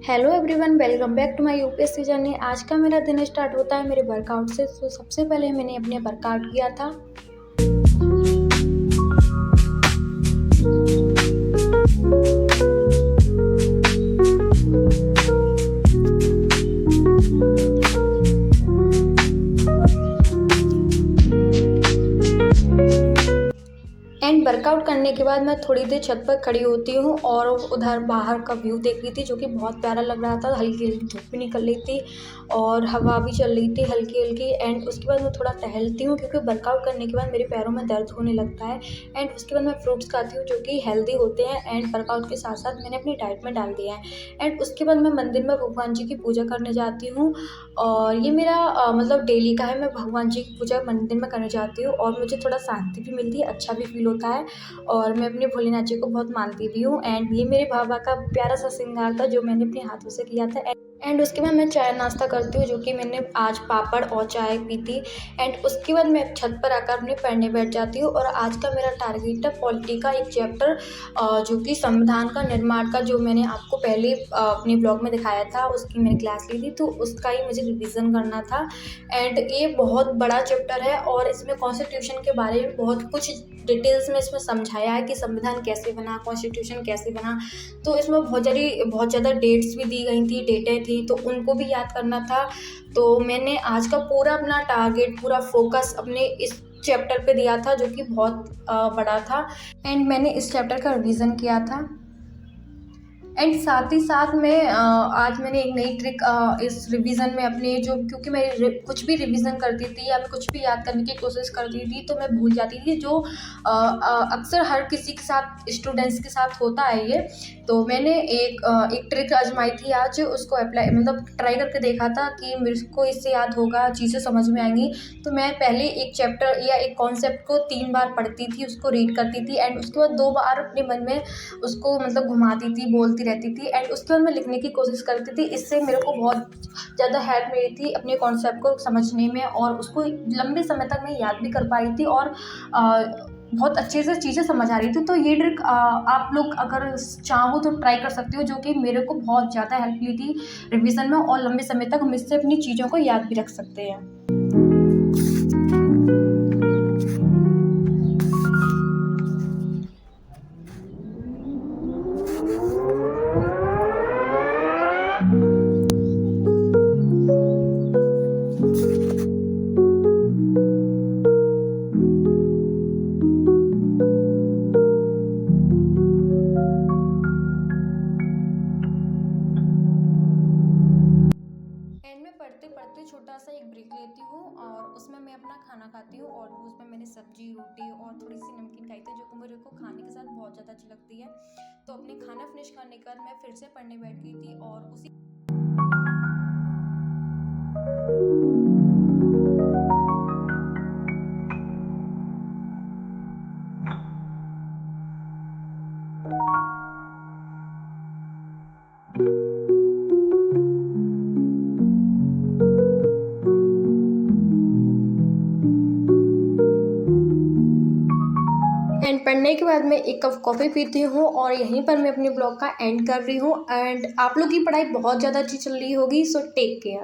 Hello everyone, welcome back to my UPSC journey. आज का मेरा दिन स्टार्ट होता है मेरे वर्कआउट से। तो सबसे पहले मैंने अपने वर्कआउट किया था। एंड वर्कआउट करने के बाद मैं थोड़ी देर छत पर खड़ी होती हूँ और उधर बाहर का व्यू देख रही थी, जो कि बहुत प्यारा लग रहा था। हल्की हल्की धूप भी निकल रही थी और हवा भी चल रही थी हल्की हल्की। एंड उसके बाद मैं थोड़ा टहलती हूँ, क्योंकि वर्कआउट करने के बाद मेरे पैरों में दर्द होने लगता है। एंड उसके बाद मैं फ्रूट्स खाती हूँ, जो कि हेल्दी होते हैं एंड वर्कआउट के साथ साथ मैंने अपनी डाइट में डाल दिया है। एंड उसके बाद मैं मंदिर में भगवान जी की पूजा करने जाती हूँ, और ये मेरा मतलब डेली का है। मैं भगवान जी की पूजा मंदिर में करने जाती हूँ और मुझे थोड़ा शांति भी मिलती है, अच्छा भी फील होता है। और मैं अपने भोलेनाथ जी को बहुत मानती भी हूँ। एंड ये मेरे बाबा का प्यारा सा श्रृंगार था, जो मैंने अपने हाथों से किया था। एंड उसके बाद मैं चाय नाश्ता करती हूँ, जो कि मैंने आज पापड़ और चाय पी थी। एंड उसके बाद मैं छत पर आकर अपने पढ़ने बैठ जाती हूँ। और आज का मेरा टारगेट है पॉलिटी का एक चैप्टर, जो कि संविधान का निर्माण का, जो मैंने आपको पहले अपने ब्लॉग में दिखाया था, उसकी मैंने क्लास ली थी, तो उसका ही मुझे रिवीजन करना था। एंड ये बहुत बड़ा चैप्टर है और इसमें कॉन्स्टिट्यूशन के बारे में बहुत कुछ डिटेल्स में इसमें समझाया है कि संविधान कैसे बना, कॉन्स्टिट्यूशन कैसे बना। तो इसमें बहुत ज़्यादा डेट्स भी दी गई थी, डेटें थी, तो उनको भी याद करना था। तो मैंने आज का पूरा अपना टारगेट, पूरा फोकस अपने इस चैप्टर पे दिया था, जो कि बहुत बड़ा था। एंड मैंने इस चैप्टर का रिवीजन किया था। एंड साथ ही साथ मैं आज मैंने एक नई ट्रिक इस रिवीजन में अपने, जो क्योंकि मैं कुछ भी रिवीजन करती थी या मैं कुछ भी याद करने की कोशिश करती थी, तो मैं भूल जाती थी, जो अक्सर हर किसी के साथ, स्टूडेंट्स के साथ होता है ये। तो मैंने एक ट्रिक आजमाई थी आज, उसको अप्लाई मतलब ट्राई करके देखा था कि मेरे को इससे याद होगा, चीज़ें समझ में आएंगी। तो मैं पहले एक चैप्टर या एक कॉन्सेप्ट को 3 बार पढ़ती थी, उसको रीड करती थी। एंड उसके बाद 2 बार अपने मन में उसको मतलब घुमाती थी, बोलती रहती थी। एंड उसके बाद मैं लिखने की कोशिश करती थी। इससे मेरे को बहुत ज़्यादा हेल्प मिली थी अपने कॉन्सेप्ट को समझने में, और उसको लंबे समय तक मैं याद भी कर पाई थी, और बहुत अच्छे से चीज़ें समझ आ रही थी। तो ये ट्रिक आप लोग अगर चाहो तो ट्राई कर सकते हो, जो कि मेरे को बहुत ज़्यादा हेल्प मिली थी रिवीजन में, और लंबे समय तक हम इससे अपनी चीज़ों को याद भी रख सकते हैं। एंड में पढ़ते पढ़ते छोटा सा एक ब्रेक लेती हूँ, और उसमें मैं अपना खाना खाती हूँ। और उसमें मैंने सब्जी, रोटी और थोड़ी सी नमकीन खाई थी, जो कि मेरे को खाने के साथ बहुत ज़्यादा अच्छी लगती है। तो अपने खाना फिनिश करने के बाद मैं फिर से पढ़ने बैठ गई थी, और उसी एंड पढ़ने के बाद मैं एक कप कॉफ़ी पीती हूँ, और यहीं पर मैं अपने ब्लॉग का एंड कर रही हूँ। एंड आप लोग की पढ़ाई बहुत ज़्यादा अच्छी चल रही होगी, सो टेक केयर।